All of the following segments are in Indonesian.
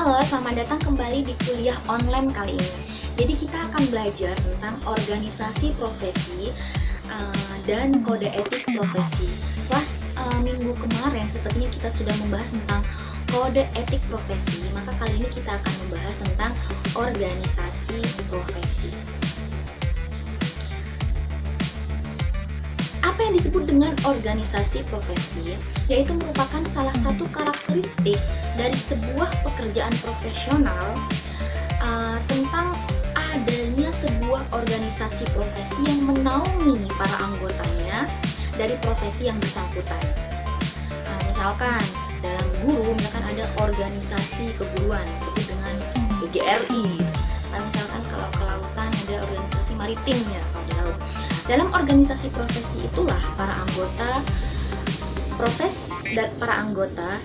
Halo, selamat datang kembali di kuliah online kali ini. Jadi kita akan belajar tentang organisasi profesi dan kode etik profesi. Setelah minggu kemarin sepertinya kita sudah membahas tentang kode etik profesi, maka kali ini kita akan membahas tentang organisasi profesi. Apa yang disebut dengan organisasi profesi? Yaitu merupakan salah satu karakteristik dari sebuah pekerjaan profesional tentang adanya sebuah organisasi profesi yang menaungi para anggotanya dari profesi yang bersangkutan. Misalkan dalam guru, misalkan ada organisasi keguruan disebut dengan PGRI. Misalkan kalau kelautan ada organisasi maritimnya kalau di laut. Dalam organisasi profesi itulah para anggota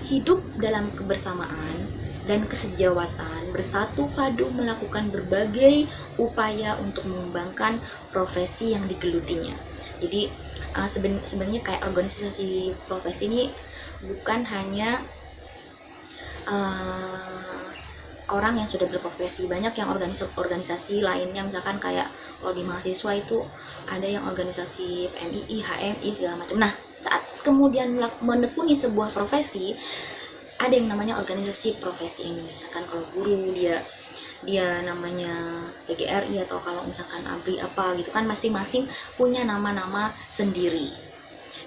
hidup dalam kebersamaan dan kesejawatan, bersatu padu melakukan berbagai upaya untuk mengembangkan profesi yang digelutinya. Jadi sebenarnya kayak organisasi profesi ini bukan hanya orang yang sudah berprofesi, banyak yang organisasi lainnya, misalkan kayak kalau di mahasiswa itu ada yang organisasi PMII, HMI segala macam. Nah, saat kemudian menekuni sebuah profesi, ada yang namanya organisasi profesi ini. Misalkan kalau guru dia namanya PGRI, atau kalau misalkan ABRI apa gitu kan, masing-masing punya nama-nama sendiri.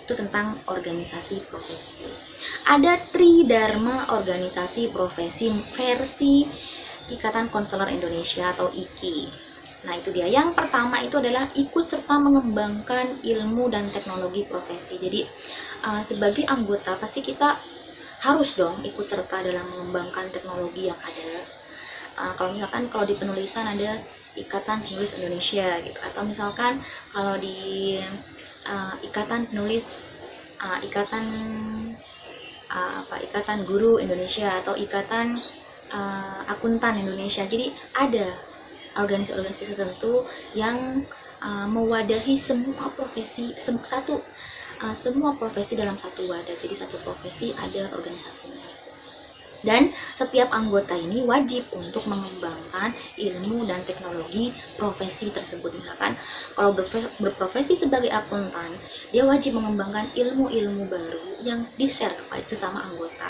Itu tentang organisasi profesi. Ada Tridharma Organisasi Profesi versi Ikatan Konselor Indonesia atau IKI. Nah, itu dia. Yang pertama itu adalah ikut serta mengembangkan ilmu dan teknologi profesi. Jadi sebagai anggota pasti kita harus dong ikut serta dalam mengembangkan teknologi yang ada. Kalau misalkan kalau di penulisan ada Ikatan Penulis Indonesia gitu, atau misalkan kalau di Ikatan Penulis Ikatan Guru Indonesia atau Ikatan Akuntan Indonesia. Jadi ada organisasi tertentu yang mewadahi semua profesi, semua profesi dalam satu wadah. Jadi satu profesi ada organisasinya. Dan setiap anggota ini wajib untuk mengembangkan ilmu dan teknologi profesi tersebut. Misalkan kalau berprofesi sebagai akuntan, dia wajib mengembangkan ilmu-ilmu baru yang di-share kepada sesama anggota.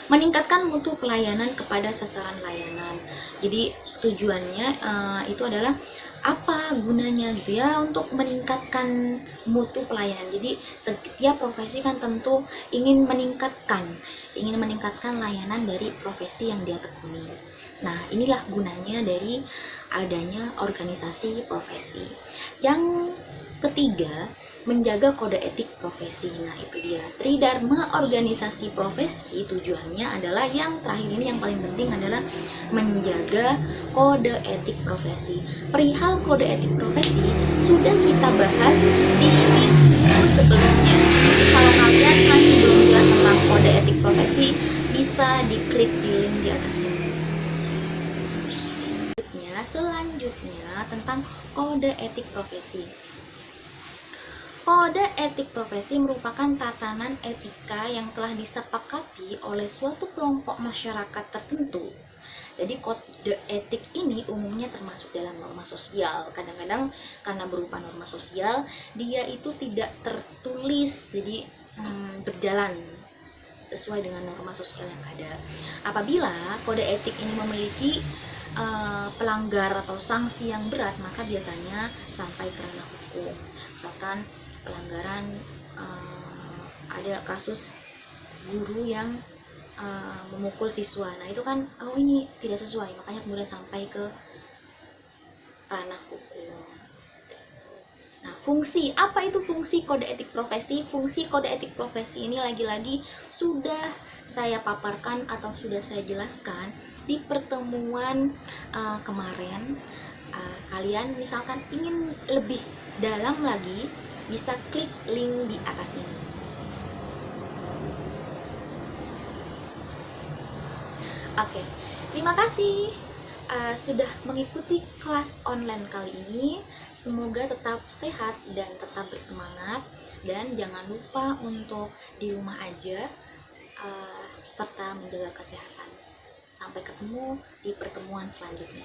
Meningkatkan mutu pelayanan kepada sasaran layanan. Jadi tujuannya itu adalah apa gunanya gitu ya, untuk meningkatkan mutu pelayanan. Jadi setiap profesi kan tentu ingin meningkatkan layanan dari profesi yang dia tekuni. Nah, inilah gunanya dari adanya organisasi profesi. Yang ketiga, menjaga kode etik profesi. Nah, itu dia. Tridharma organisasi profesi tujuannya adalah yang terakhir ini, yang paling penting adalah menjaga kode etik profesi. Perihal kode etik profesi sudah kita bahas di minggu sebelumnya. Jadi kalau kalian masih belum jelas tentang kode etik profesi, bisa diklik di link di atas ini. Selanjutnya tentang kode etik profesi. Kode etik profesi merupakan tatanan etika yang telah disepakati oleh suatu kelompok masyarakat tertentu. Jadi kode etik ini umumnya termasuk dalam norma sosial. Kadang-kadang karena berupa norma sosial, dia itu tidak tertulis, jadi berjalan sesuai dengan norma sosial yang ada. Apabila kode etik ini memiliki pelanggar atau sanksi yang berat, maka biasanya sampai ke ranah hukum. Misalkan pelanggaran, ada kasus guru yang memukul siswa. Nah, itu kan ini tidak sesuai, makanya kemudian sampai ke ranah hukum. Nah, fungsi apa itu fungsi kode etik profesi? Fungsi kode etik profesi ini lagi-lagi sudah saya paparkan atau sudah saya jelaskan di pertemuan kemarin. Kalian misalkan ingin lebih dalam lagi, bisa klik link di atas ini. Oke, terima kasih sudah mengikuti kelas online kali ini. Semoga tetap sehat dan tetap bersemangat, dan jangan lupa untuk di rumah aja serta menjaga kesehatan. Sampai ketemu di pertemuan selanjutnya.